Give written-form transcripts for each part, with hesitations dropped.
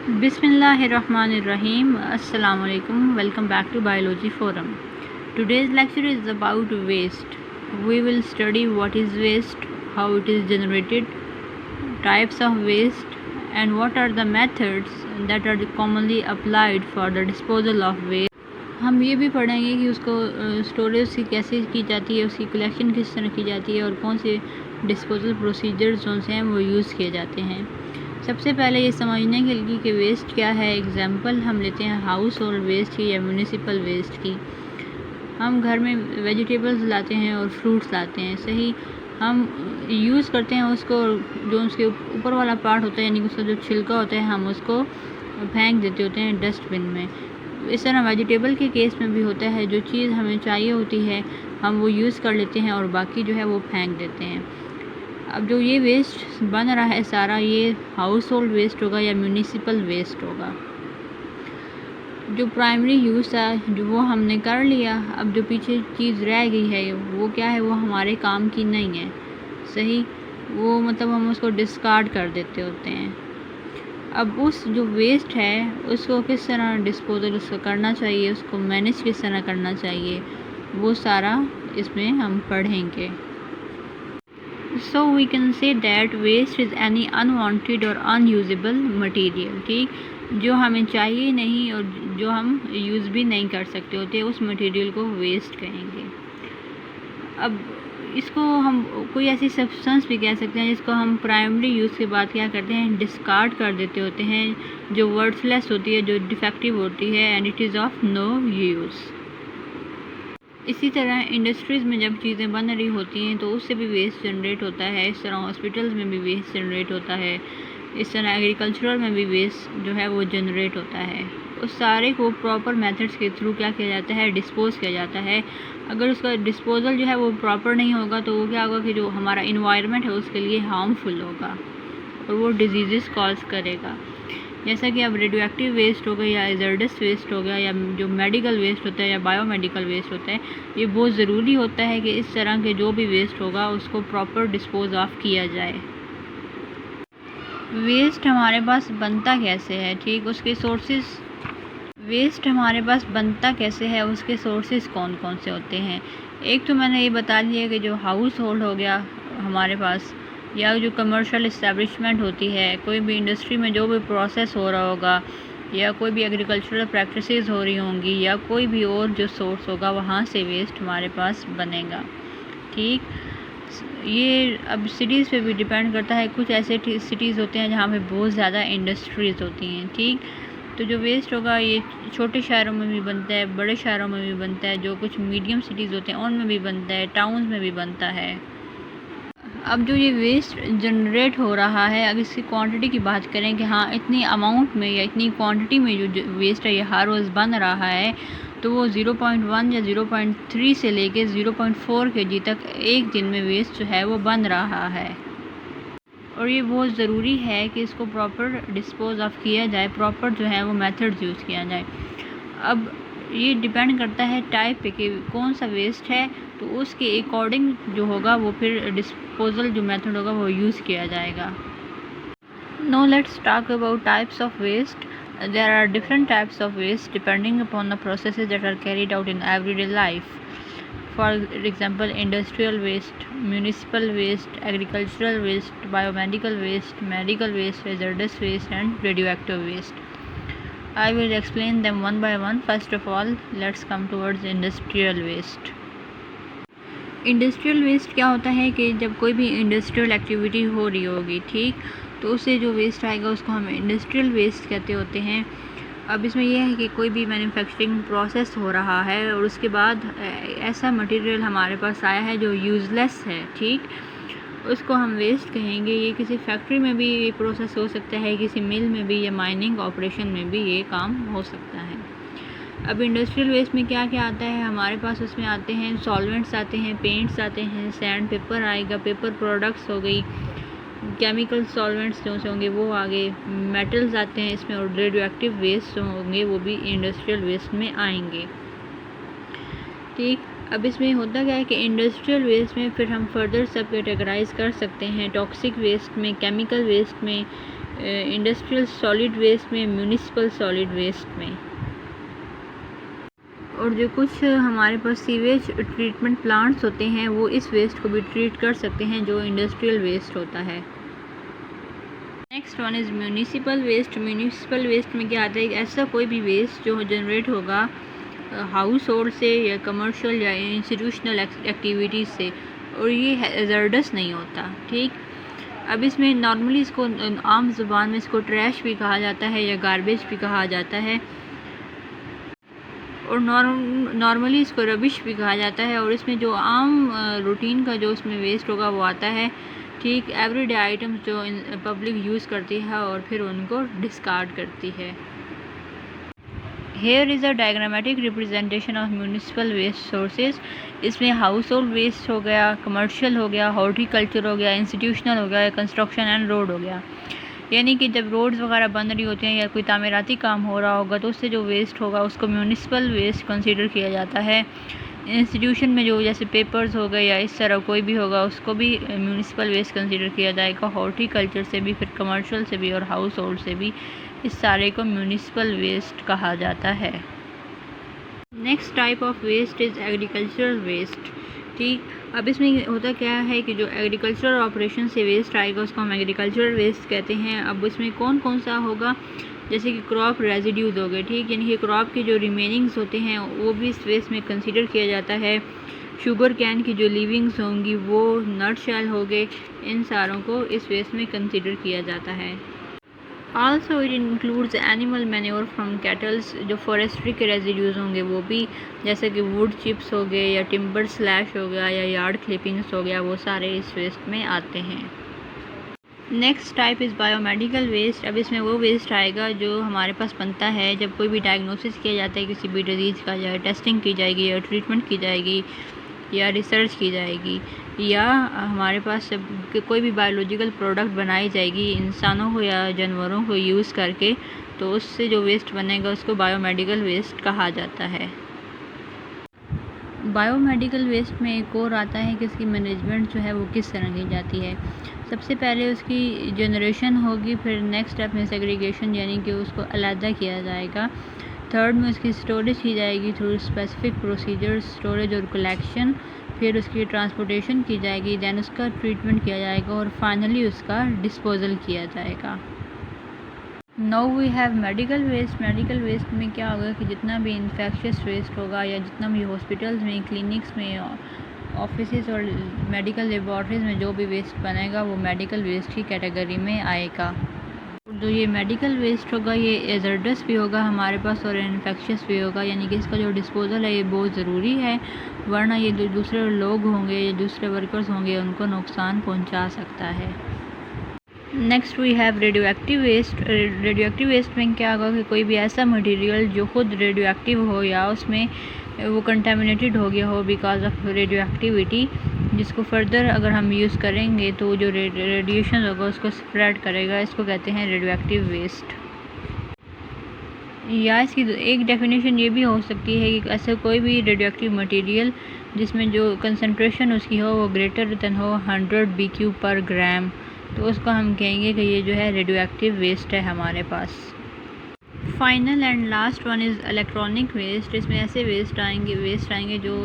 Bismillahirrahmanirrahim. Assalamu alaikum. Welcome back to Biology Forum. Today's lecture is about waste. We will study what is waste, how it is generated, types of waste, and what are the methods that are commonly applied for the disposal of waste. हम ये भी पढ़ेंगे कि उसको storage उसकी कैसे की जाती है, उसकी कलेक्शन किस तरह की जाती है और कौन से डिस्पोजल प्रोसीजर्स जो हैं वो यूज़ किए जाते हैं। सबसे पहले ये समझने के लिए कि वेस्ट क्या है, एग्जांपल हम लेते हैं हाउस होल्ड वेस्ट की या म्यूनिसिपल वेस्ट की। हम घर में वेजिटेबल्स लाते हैं और फ्रूट्स लाते हैं, सही, हम यूज़ करते हैं उसको, जो उसके ऊपर वाला पार्ट होता है यानी कि उसका जो छिलका होता है हम उसको फेंक देते होते हैं डस्टबिन में। इस तरह वेजिटेबल के केस में भी होता है, जो चीज़ हमें चाहिए होती है हम वो यूज़ कर लेते हैं और बाकी जो है वो फेंक देते हैं। अब जो ये वेस्ट बन रहा है सारा, ये हाउस होल्ड वेस्ट होगा या म्यूनिसिपल वेस्ट होगा। जो प्राइमरी यूज़ था जो वो हमने कर लिया, अब जो पीछे चीज़ रह गई है वो क्या है, वो हमारे काम की नहीं है, सही, वो मतलब हम उसको डिस्कार्ड कर देते होते हैं। अब उस जो वेस्ट है उसको किस तरह डिस्पोजल उसको करना चाहिए, उसको मैनेज किस तरह करना चाहिए, वो सारा इसमें हम पढ़ेंगे। So we can say that waste is any unwanted or unusable material, ठीक, जो हमें चाहिए नहीं और जो हम यूज़ भी नहीं कर सकते होते, उस मटेरियल को वेस्ट कहेंगे। अब इसको हम कोई ऐसी सब्सटेंस भी कह सकते हैं जिसको हम प्राइमरी यूज़ के बाद क्या करते हैं, डिस्कार्ड कर देते होते हैं, जो वर्थलेस होती है, जो डिफेक्टिव होती है, and it is of no use. इसी तरह इंडस्ट्रीज़ में जब चीज़ें बन रही होती हैं तो उससे भी वेस्ट जनरेट होता है। इस तरह हॉस्पिटल्स में भी वेस्ट जनरेट होता है। इस तरह एग्रीकल्चरल में भी वेस्ट जो है वो जनरेट होता है। उस सारे को प्रॉपर मेथड्स के थ्रू क्या किया जाता है, डिस्पोज किया जाता है। अगर उसका डिस्पोजल जो है वो प्रॉपर नहीं होगा तो वो क्या होगा कि जो हमारा इन्वायरमेंट है उसके लिए हार्मफुल होगा और वो डिजीज़ कॉज करेगा। जैसा कि अब रेडियोएक्टिव वेस्ट हो गया या हैज़ार्डस वेस्ट हो गया या जो मेडिकल वेस्ट होता है या बायोमेडिकल वेस्ट होता है, ये बहुत ज़रूरी होता है कि इस तरह के जो भी वेस्ट होगा उसको प्रॉपर डिस्पोज ऑफ किया जाए। वेस्ट हमारे पास बनता कैसे है, ठीक, उसके सोर्सेज, वेस्ट हमारे पास बनता कैसे है, उसके सोर्सेज कौन कौन से होते हैं। एक तो मैंने ये बता दिया कि जो हाउस होल्ड हो गया हमारे पास, या जो कमर्शियल इस्टेब्लिशमेंट होती है, कोई भी इंडस्ट्री में जो भी प्रोसेस हो रहा होगा, या कोई भी एग्रीकल्चरल प्रैक्टिसेस हो रही होंगी, या कोई भी और जो सोर्स होगा वहाँ से वेस्ट हमारे पास बनेगा, ठीक। ये अब सिटीज़ पे भी डिपेंड करता है। कुछ ऐसे सिटीज़ होते हैं जहाँ पे बहुत ज़्यादा इंडस्ट्रीज़ होती हैं, ठीक, तो जो वेस्ट होगा ये छोटे शहरों में भी बनता है, बड़े शहरों में भी बनता है, जो कुछ मीडियम सिटीज़ होते हैं उनमें भी बनता है, टाउन्स में भी बनता है। अब जो ये वेस्ट जनरेट हो रहा है, अगर इसकी क्वांटिटी की बात करें कि हाँ इतनी अमाउंट में या इतनी क्वांटिटी में जो वेस्ट है ये हर रोज़ बन रहा है, तो वो 0.1 या 0.3 से लेके 0.4 kg तक एक दिन में वेस्ट जो है वो बन रहा है। और ये बहुत ज़रूरी है कि इसको प्रॉपर डिस्पोज ऑफ किया जाए, प्रॉपर जो है वो मेथड्स यूज़ किया जाए। अब ये डिपेंड करता है टाइप पे कि कौन सा वेस्ट है, तो उसके अकॉर्डिंग जो होगा वो फिर डिस्पोजल जो मेथड होगा वो यूज़ किया जाएगा। Now let's talk about types of waste. There are different types of waste depending upon the processes that are carried out in everyday life. For example, industrial waste, municipal waste, agricultural waste, biomedical waste, medical waste, hazardous waste, and radioactive waste. I will explain them one by one. First of all, let's come towards industrial waste. Industrial waste क्या होता है कि जब कोई भी industrial activity हो रही होगी, ठीक, तो उससे जो वेस्ट आएगा उसको हम इंडस्ट्रियल वेस्ट कहते होते हैं। अब इसमें यह है कि कोई भी मैन्युफैक्चरिंग प्रोसेस हो रहा है और उसके बाद ऐसा मटेरियल हमारे पास आया है जो यूज़लेस है, ठीक, उसको हम वेस्ट कहेंगे। ये किसी फैक्ट्री में भी ये प्रोसेस हो सकता है, किसी मिल में भी, या माइनिंग ऑपरेशन में भी ये काम हो सकता है। अब इंडस्ट्रियल वेस्ट में क्या क्या आता है हमारे पास, उसमें आते हैं सॉल्वेंट्स आते हैं, पेंट्स आते हैं, सैंड पेपर आएगा, पेपर प्रोडक्ट्स हो गई, केमिकल सॉल्वेंट्स जो से होंगे वो आ गए, मेटल्स आते हैं इसमें, और रेडियोएक्टिव वेस्ट जो होंगे वो भी इंडस्ट्रियल वेस्ट में आएंगे, ठीक। अब इसमें होता क्या है कि इंडस्ट्रियल वेस्ट में फिर हम फर्दर सब कैटेगराइज कर सकते हैं, टॉक्सिक वेस्ट में, केमिकल वेस्ट में, इंडस्ट्रियल सॉलिड वेस्ट में, म्यूनिसिपल सॉलिड वेस्ट में। और जो कुछ हमारे पास सीवेज ट्रीटमेंट प्लांट्स होते हैं वो इस वेस्ट को भी ट्रीट कर सकते हैं जो इंडस्ट्रियल वेस्ट होता है। Next one is municipal waste. Municipal waste में क्या आता है, ऐसा कोई भी वेस्ट जो जनरेट होगा हाउस होल्ड से या कमर्शियल या इंस्टीट्यूशनल एक्टिविटीज़ से, और ये हैज़ार्डस नहीं होता। ठीक, अब इसमें नॉर्मली इसको आम ज़ुबान में इसको ट्रैश भी कहा जाता है या गार्बेज भी कहा जाता है, और नॉर्मली इसको रबिश भी कहा जाता है। और इसमें जो आम रूटीन का जो इसमें वेस्ट होगा वो आता है। ठीक, एवरीडे आइटम्स जो पब्लिक यूज़ करती है और फिर उनको डिस्कार्ड करती है। Here is a diagrammatic representation of municipal waste sources. इसमें हाउस होल्ड वेस्ट हो गया, कमर्शियल हो गया, हॉर्टिकल्चर हो गया, इंस्टीट्यूशनल हो गया, कंस्ट्रक्शन एंड रोड हो गया। यानी कि जब रोड्स वगैरह बन रही होती हैं या कोई तामीराती काम हो रहा होगा तो उससे जो वेस्ट होगा उसको म्यूनिसिपल वेस्ट कंसीडर किया जाता है। इंस्टीट्यूशन में जो जैसे पेपर्स हो गए या इस तरह कोई भी होगा उसको भी म्यूनिसिपल वेस्ट कंसीडर किया जाएगा। हॉर्टिकल्चर से भी, फिर कमर्शियल से भी और हाउस होल्ड से भी, इस सारे को म्यूनिसिपल वेस्ट कहा जाता है। Next type of waste is agricultural waste. ठीक, अब इसमें होता क्या है कि जो एग्रीकल्चरल ऑपरेशन से वेस्ट आएगा उसको हम एग्रीकल्चरल वेस्ट कहते हैं। अब इसमें कौन कौन सा होगा, जैसे कि क्रॉप रेजिड्यूज हो गए। ठीक, यानी कि क्रॉप के जो रिमेनिंग्स होते हैं वो भी इस वेस्ट में कंसीडर किया जाता है। शुगर कैन की जो लीविंग्स होंगी वो, नट शेल हो गए, इन सारों को इस वेस्ट में कंसीडर किया जाता है। Also it includes animal manure from kettles. जो फॉरेस्ट्री के रेजिड्यूज होंगे वो भी, जैसे कि वुड चिप्स हो गए या टिम्बर स्लैश हो गया या यार्ड क्लिपिंग्स हो गया, वो सारे इस वेस्ट में आते हैं। Next type is biomedical waste. अब इसमें वो वेस्ट आएगा जो हमारे पास बनता है जब कोई भी डायग्नोसिस किया जाता है किसी भी डिजीज़ का, या टेस्टिंग की जाएगी या ट्रीटमेंट की जाएगी या रिसर्च की जाएगी, या हमारे पास कोई भी बायोलॉजिकल प्रोडक्ट बनाई जाएगी इंसानों को या जानवरों को यूज़ करके, तो उससे जो वेस्ट बनेगा उसको बायोमेडिकल वेस्ट कहा जाता है। बायोमेडिकल वेस्ट में एक और आता है कि इसकी मैनेजमेंट जो है वो किस तरह की जाती है। सबसे पहले उसकी जनरेशन होगी, फिर नेक्स्ट स्टेप में सेग्रीगेशन यानी कि उसको अलहदा किया जाएगा। थर्ड में उसकी स्टोरेज की जाएगी थ्रू स्पेसिफिक प्रोसीजर्स, स्टोरेज और कलेक्शन, फिर उसकी ट्रांसपोर्टेशन की जाएगी, दैन उसका ट्रीटमेंट किया जाएगा और फाइनली उसका डिस्पोजल किया जाएगा। Now we have medical waste. Medical waste में क्या होगा कि जितना भी इन्फेक्शियस वेस्ट होगा या जितना भी हॉस्पिटल्स में, क्लिनिक्स में, ऑफिसेज और मेडिकल लेबॉर्ट्रीज़ में जो भी वेस्ट बनेगा वो मेडिकल वेस्ट की कैटेगरी में आएगा। जो ये मेडिकल वेस्ट होगा ये हैज़ार्डस भी होगा हमारे पास और इन्फेक्शियस भी होगा, यानी कि इसका जो डिस्पोजल है ये बहुत ज़रूरी है, वरना ये जो दूसरे लोग होंगे या दूसरे वर्कर्स होंगे उनको नुकसान पहुंचा सकता है। Next we have radioactive waste. Radioactive waste में क्या होगा कि कोई भी ऐसा मटेरियल जो खुद रेडियो एक्टिव हो या उसमें वो कंटेमिनेटेड हो गया हो बिकॉज ऑफ रेडियो एक्टिविटी, जिसको फर्दर अगर हम यूज़ करेंगे तो जो रेडिएशन होगा उसको स्प्रेड करेगा, इसको कहते हैं रेडियो एक्टिव वेस्ट। या इसकी एक डेफिनेशन ये भी हो सकती है कि ऐसा कोई भी रेडियो एक्टिव मटेरियल जिसमें जो कंसंट्रेशन उसकी हो वो ग्रेटर देन हो 100 BQ पर ग्राम, तो उसको हम कहेंगे कि ये जो है रेडियो एक्टिव वेस्ट है हमारे पास। Final and last one is electronic waste. इसमें ऐसे वेस्ट आएंगे जो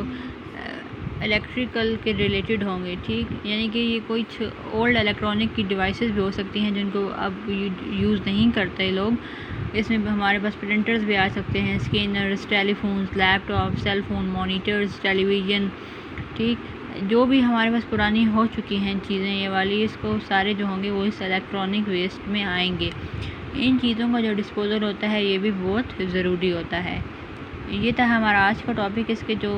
इलेक्ट्रिकल के रिलेटेड होंगे। ठीक, यानी कि ये कुछ ओल्ड इलेक्ट्रॉनिक की डिवाइसेस भी हो सकती हैं जिनको अब यूज़ नहीं करते लोग। इसमें हमारे पास प्रिंटर्स भी आ सकते हैं, scanners, telephones, laptop, cell phone, monitors, television. ठीक, जो भी हमारे पास पुरानी हो चुकी हैं चीज़ें ये वाली, इसको सारे जो होंगे वो इस इलेक्ट्रॉनिक वेस्ट में आएंगे। इन चीज़ों का जो डिस्पोजल होता है ये भी बहुत ज़रूरी होता है। ये था हमारा आज का टॉपिक। इसके जो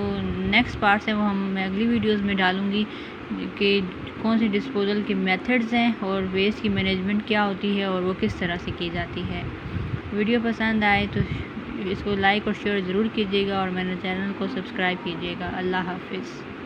नेक्स्ट पार्ट्स हैं वो मैं अगली वीडियोस में डालूँगी कि कौन सी डिस्पोजल के मेथड्स हैं और वेस्ट की मैनेजमेंट क्या होती है और वो किस तरह से की जाती है। वीडियो पसंद आए तो इसको लाइक और शेयर ज़रूर कीजिएगा और मेरे चैनल को सब्सक्राइब कीजिएगा। अल्लाह हाफिज़।